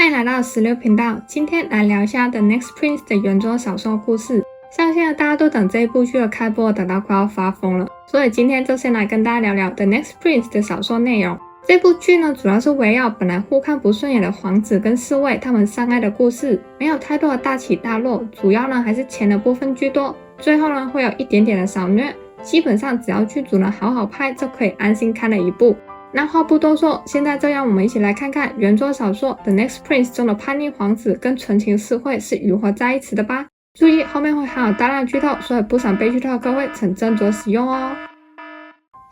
欢迎来到16频道，今天来聊一下 The Next Prince 的原作小说故事。上线了，大家都等这一部剧的开播，等到快要发疯了，所以今天就先来跟大家聊聊 The Next Prince 的小说内容。这部剧呢，主要是围绕本来互看不顺眼的皇子跟侍卫他们相爱的故事，没有太多的大起大落，主要呢还是钱的部分居多，最后呢会有一点点的小虐，基本上只要剧组呢好好拍，就可以安心看的一部。那话不多说，现在就让我们一起来看看原作小说 The Next Prince 中的叛逆皇子跟纯情侍卫是如何在一起的吧。注意后面会含有大量剧透，所以不想被剧透的各位请斟酌使用哦。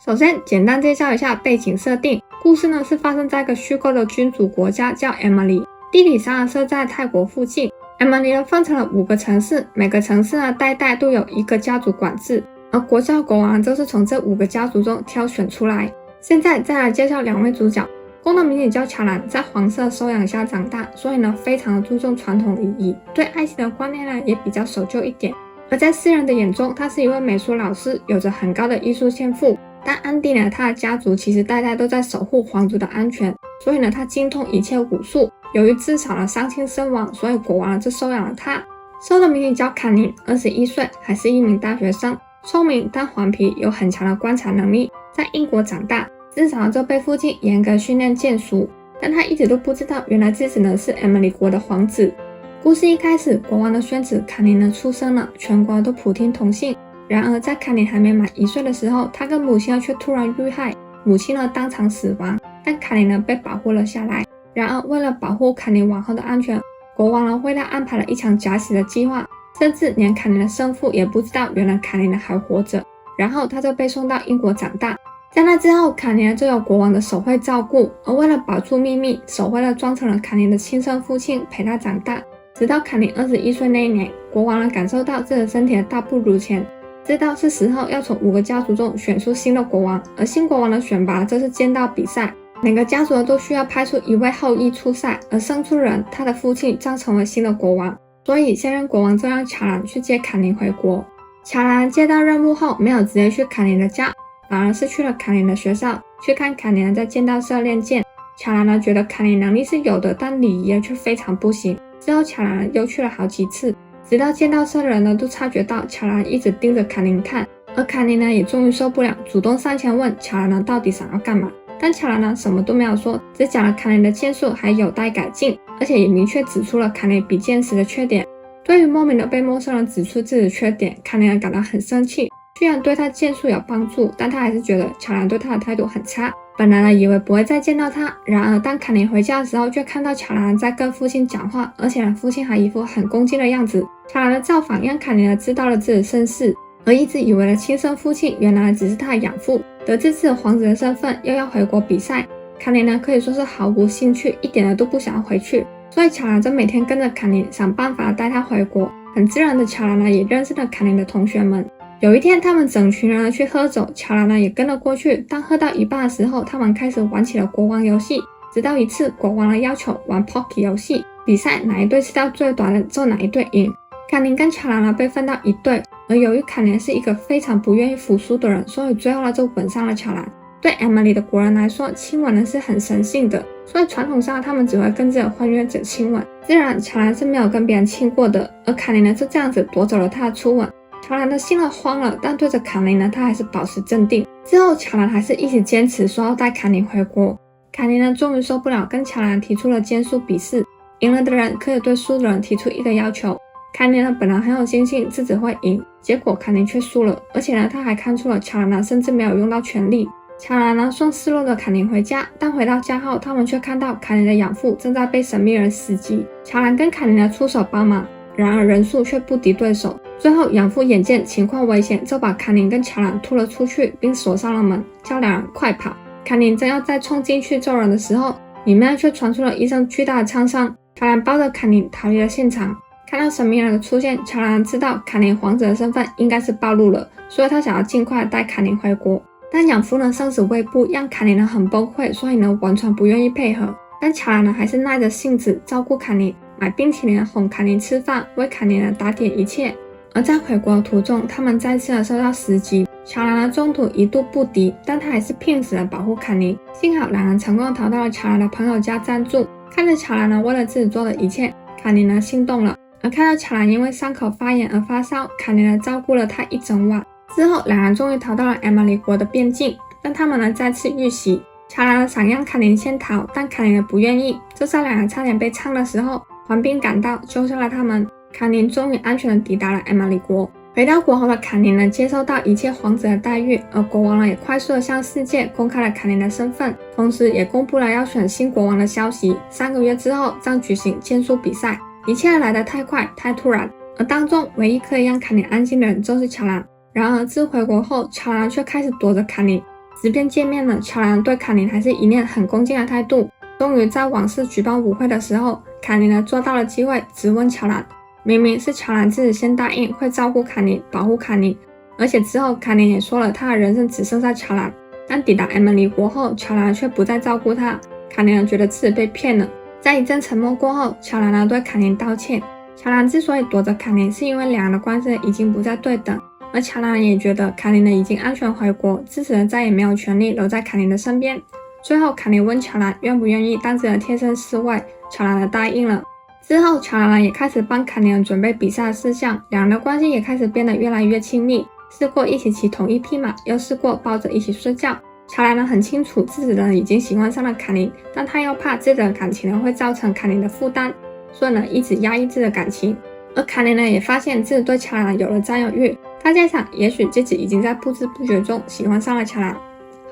首先简单介绍一下背景设定，故事呢是发生在一个虚构的君主国家叫 Emily， 地理上设在泰国附近。 Emily 呢分成了5个城市，每个城市呢代代都有一个家族管制，而国家国王就是从这5个家族中挑选出来。现在再来介绍2位主角，公的名字叫乔兰，在皇室收养下长大，所以呢非常的注重传统礼仪，对爱情的观念呢也比较守旧一点。而在世人的眼中，他是一位美术老师，有着很高的艺术天赋，但暗地呢他的家族其实代代都在守护皇族的安全，所以呢他精通一切武术。由于至少呢伤亲身亡，所以国王就收养了他。收的名字叫坎宁，21岁，还是一名大学生，聪明但顽皮，有很强的观察能力，在英国长大，自小就被父亲严格训练剑术，但他一直都不知道原来自己呢是 Emily 国的皇子。故事一开始，国王的孙子卡宁呢出生了，全国都普听同姓。然而在卡宁还没满1岁的时候，他跟母亲呢却突然遇害，母亲呢当场死亡，但卡宁呢被保护了下来。然而为了保护卡宁往后的安全，国王呢为他安排了一场假死的计划，甚至连卡宁的生父也不知道原来卡宁呢还活着。然后他就被送到英国长大。在那之后，卡宁就由国王的手绘照顾，而为了保住秘密，手绘呢装成了卡宁的亲生父亲陪他长大。直到卡宁21岁那一年，国王呢感受到自己的身体大不如前，知道是时候要从5个家族中选出新的国王，而新国王的选拔就是剑道比赛，每个家族都需要派出1位后裔出赛，而胜出人他的父亲将成为新的国王。所以现任国王就让乔兰去接卡宁回国。乔兰接到任务后，没有直接去卡宁的家，反而是去了卡宁的学校，去看卡宁在剑道社练剑。乔兰呢觉得卡宁能力是有的，但礼仪却非常不行。之后乔兰又去了好几次，直到剑道社的人呢都察觉到乔兰一直盯着卡宁看，而卡宁呢也终于受不了，主动上前问乔兰呢到底想要干嘛。但乔兰呢什么都没有说，只讲了卡宁的剑术还有待改进，而且也明确指出了卡宁比剑时的缺点。对于莫名的被陌生人指出自己的缺点，卡宁感到很生气，虽然对他剑术有帮助，但他还是觉得乔兰对他的态度很差。本来呢以为不会再见到他，然而当卡宁回家的时候，却看到乔兰在跟父亲讲话，而且呢父亲还一副很恭敬的样子。乔兰的造访让卡宁知道了自己的身世，而一直以为的亲生父亲原来只是他的养父。得知自己皇子的身份，又要回国比赛，卡宁可以说是毫无兴趣，一点都不想要回去。所以乔兰就每天跟着卡宁想办法带他回国。很自然的，乔兰也认识了卡宁的同学们。有一天他们整群人去喝酒，乔兰也跟了过去。当喝到一半的时候，他们开始玩起了国王游戏，直到一次国王要求玩 Pocky 游戏，比赛哪一队吃到最短的就哪一队赢。卡宁跟乔兰被分到一队，而由于卡宁是一个非常不愿意服输的人，所以最后就吻上了乔兰。对 Emily 的国人来说，亲吻是很神圣的，所以传统上他们只会跟自己的婚约者亲吻。自然乔兰是没有跟别人亲过的，而卡宁就这样子夺走了他的初吻。乔兰的心慌了，但对着卡宁他还是保持镇定。之后乔兰还是一直坚持说要带卡宁回国。卡宁终于受不了，跟乔兰提出了剑术比试，赢了的人可以对输的人提出一个要求。卡宁本来很有信心自己会赢，结果卡宁却输了，而且他还看出了乔兰甚至没有用到全力。乔兰送失落的卡宁回家，但回到家后，他们却看到卡宁的养父正在被神秘人袭击。乔兰跟卡宁出手帮忙，然而人数却不敌对手。最后养父眼见情况危险，就把卡宁跟乔兰拖了出去，并锁上了门，叫2人快跑。卡宁正要再冲进去救人的时候，里面却传出了一声巨大的枪声。乔兰抱着卡宁逃离了现场。看到神秘人的出现，乔兰知道卡宁皇子的身份应该是暴露了，所以他想要尽快带卡宁回国。但养父生死未卜，让卡宁很崩溃，所以完全不愿意配合。但乔兰还是耐着性子照顾卡宁，买冰淇淋哄卡宁吃饭，为卡宁打点一切。而在回国的途中，他们再次受到袭击，乔兰中途一度不敌，但他还是拼死的保护卡宁。幸好2人成功逃到了乔兰的朋友家暂住。看着乔兰呢为了自己做的一切，卡琳呢心动了。而看到乔兰因为伤口发炎而发烧，卡琳呢照顾了她一整晚。之后两人终于逃到了 Emily 国的边境，但他们呢再次遇袭。乔兰想让卡琳先逃，但卡琳呢不愿意。就在两人差点被呛的时候，皇兵赶到救下了他们。卡琳终于安全地抵达了 Emily 国。回到国后的卡琳呢接受到一切皇子的待遇，而国王呢也快速地向世界公开了卡琳的身份，同时也公布了要选新国王的消息。3个月之后将举行剑术比赛。一切来得太快太突然，而当中唯一可以让卡琳安心的人就是乔兰。然而自回国后，乔兰却开始躲着卡琳，即便见面了，乔兰对卡琳还是一脸很恭敬的态度。终于在王室举办舞会的时候，卡琳呢抓到了机会质问乔兰。明明是乔兰自己先答应会照顾卡琳，保护卡琳，而且之后卡琳也说了她的人生只剩下乔兰。但抵达 Emily 国后，乔兰却不再照顾她，卡琳呢觉得自己被骗了。在一阵沉默过后，乔兰呢对卡琳道歉。乔兰之所以躲着卡琳，是因为两人的关系已经不再对等，而乔兰也觉得卡琳呢已经安全回国，自己呢再也没有权利留在卡琳的身边。最后卡琳问乔兰愿不愿意当自己的贴身侍卫，乔兰呢答应了。之后乔兰也开始帮卡琳准备比赛的事项，两人的关系也开始变得越来越亲密，试过一起骑同一匹马，又试过抱着一起睡觉。乔兰呢很清楚自己呢已经喜欢上了卡琳，但他又怕自己的感情呢会造成卡琳的负担，所以呢一直压抑自己的感情。而卡琳呢也发现自己对乔兰有了占有欲，他在想也许自己已经在不知不觉中喜欢上了乔兰。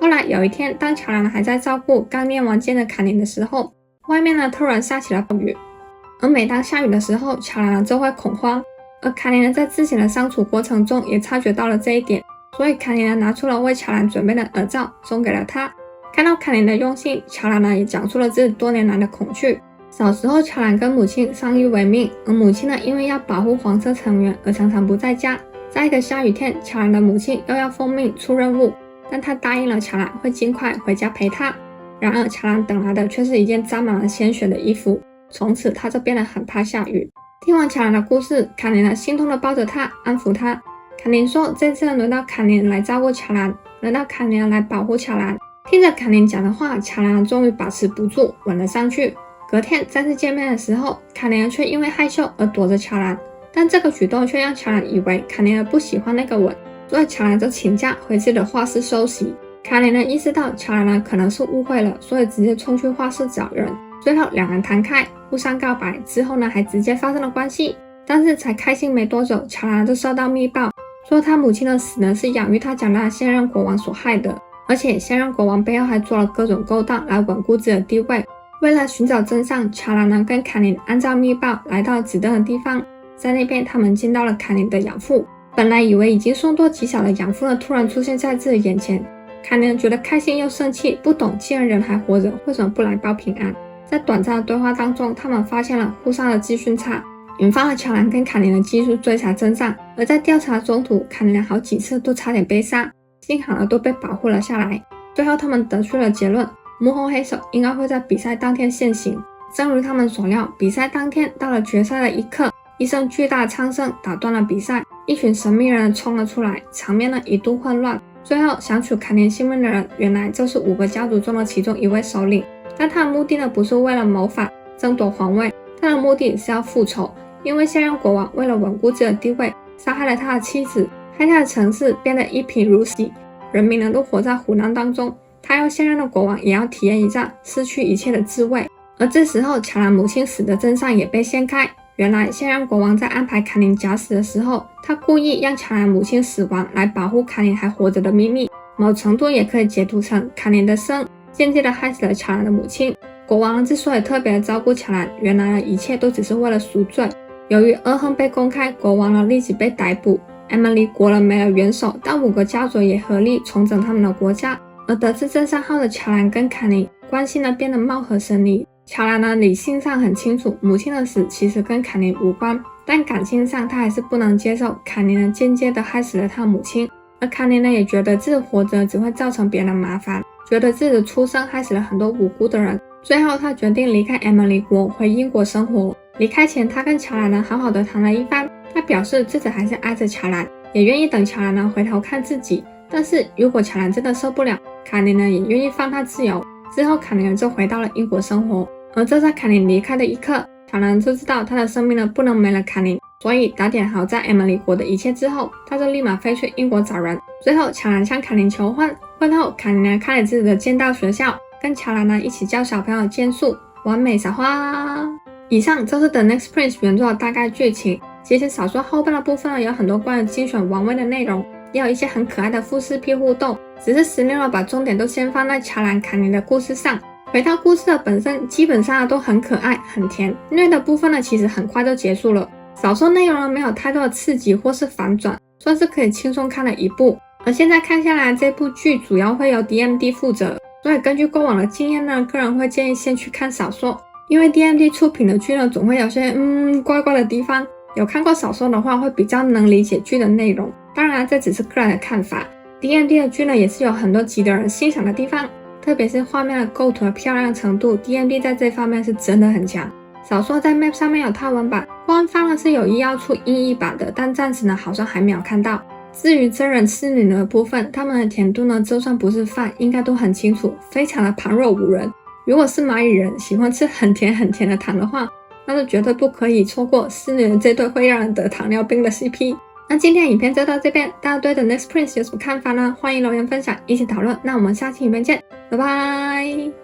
后来有一天，当乔兰还在照顾刚练完剑的卡琳的时候，外面呢突然下起了暴雨。而每当下雨的时候，乔兰就会恐慌，而卡琳呢在之前的相处过程中也察觉到了这一点，所以卡琳呢拿出了为乔兰准备的耳罩送给了她。看到卡琳的用心，乔兰呢也讲出了自己多年来的恐惧。小时候乔兰跟母亲相依为命，而母亲呢因为要保护皇室成员而常常不在家。在一个下雨天，乔兰的母亲又要奉命出任务，但她答应了乔兰会尽快回家陪她。然而乔兰等来的却是一件沾满了鲜血的衣服，从此他就变得很怕下雨。听完乔兰的故事，卡琳呢心痛地抱着她安抚她。卡琳说这次轮到卡琳来照顾乔兰，轮到卡琳来保护乔兰。听着卡琳讲的话，乔兰终于把持不住吻了上去。隔天再次见面的时候，卡琳却因为害羞而躲着乔兰，但这个举动却让乔兰以为卡琳不喜欢那个吻，所以乔兰就请假回自己的画室休息。卡琳意识到乔兰可能是误会了，所以直接冲去画室找人。最后两人谈开，互相告白，之后呢还直接发生了关系。但是才开心没多久，乔兰就收到密报，说他母亲的死呢是养育他长大的现任国王所害的，而且现任国王背后还做了各种勾当来稳固自己的地位。为了寻找真相，乔兰呢跟卡琳按照密报来到指定的地方，在那边他们见到了卡琳的养父。本来以为已经凶多吉少的养父呢突然出现在自己眼前，卡琳觉得开心又生气，不懂既然人还活着，为什么不来报平安。在短暂的对话当中，他们发现了互相的资讯差，引发了乔兰跟卡琳的技术追查真相。而在调查中途，卡琳好几次都差点被杀，幸好都被保护了下来。最后他们得出了结论，幕后黑手应该会在比赛当天现形。正如他们所料，比赛当天到了决赛的一刻，一声巨大的枪声打断了比赛，一群神秘人冲了出来，场面一度混乱。最后想取卡琳性命的人原来就是5个家族中的其中一位首领，但他的目的不是为了谋反争夺皇位，他的目的是要复仇。因为现任国王为了稳固自己的地位，杀害了他的妻子，害他的城市变得一贫如洗，人民都活在苦难当中。他要现任的国王也要体验一下失去一切的滋味。而这时候乔兰母亲死的真相也被掀开，原来现任国王在安排卡琳假死的时候，他故意让乔兰母亲死亡来保护卡琳还活着的秘密，某程度也可以解读成卡琳的生间接的害死了乔兰的母亲。国王之所以特别照顾乔兰，原来一切都只是为了赎罪。由于恶行被公开，国王立即被逮捕。Emily 国人没了元首，但5个家族也合力重整他们的国家。而得知真相后的乔兰跟卡琳关系变得貌合神离。乔兰理性上很清楚母亲的死其实跟卡琳无关，但感性上他还是不能接受卡琳间接的害死了他母亲。而卡琳也觉得自己活着只会造成别人麻烦，觉得自己的出生害死了很多无辜的人。最后他决定离开 Emily 国回英国生活。离开前他跟乔兰好好的谈了一番，他表示自己还是爱着乔兰，也愿意等乔兰回头看自己，但是如果乔兰真的受不了，卡琳也愿意放他自由。之后卡琳就回到了英国生活。而就在凯琳离开的一刻，乔兰就知道他的生命呢不能没了凯琳，所以打点好在 Emily 国的一切之后，他就立马飞去英国找人。最后乔兰向凯琳求婚，婚后凯琳呢开了自己的剑道学校，跟乔兰呢一起教小朋友剑术，完美撒花。以上就是 The Next Prince 原作的大概剧情。其实小说后半的部分呢，有很多关于精选王位的内容，也有一些很可爱的副四 P 互动，只是16呢把重点都先放在乔兰凯琳的故事上。回到故事的本身，基本上都很可爱很甜，虐的部分呢其实很快就结束了。小说内容呢没有太多的刺激或是反转，算是可以轻松看的一部。而现在看下来，这部剧主要会由 DMD 负责，所以根据过往的经验呢，个人会建议先去看小说，因为 DMD 出品的剧呢总会有些怪怪的地方。有看过小说的话会比较能理解剧的内容，当然这只是个人的看法。 DMD 的剧呢也是有很多值得人欣赏的地方，特别是画面的构图的漂亮程度， DMD 在这方面是真的很强。小说在 Map 上面有套文版，官方呢是有意要出英译版的，但暂时呢好像还没有看到。至于真人侍女的部分，他们的甜度呢就算不是饭应该都很清楚，非常的旁若无人。如果是蚂蚁人喜欢吃很甜很甜的糖的话，那就绝对不可以错过侍女的这对会让人得糖尿病的 CP。 那今天的影片就到这边，大家对 The Next Prince 有什么看法呢？欢迎留言分享，一起讨论。那我们下期影片见，拜拜。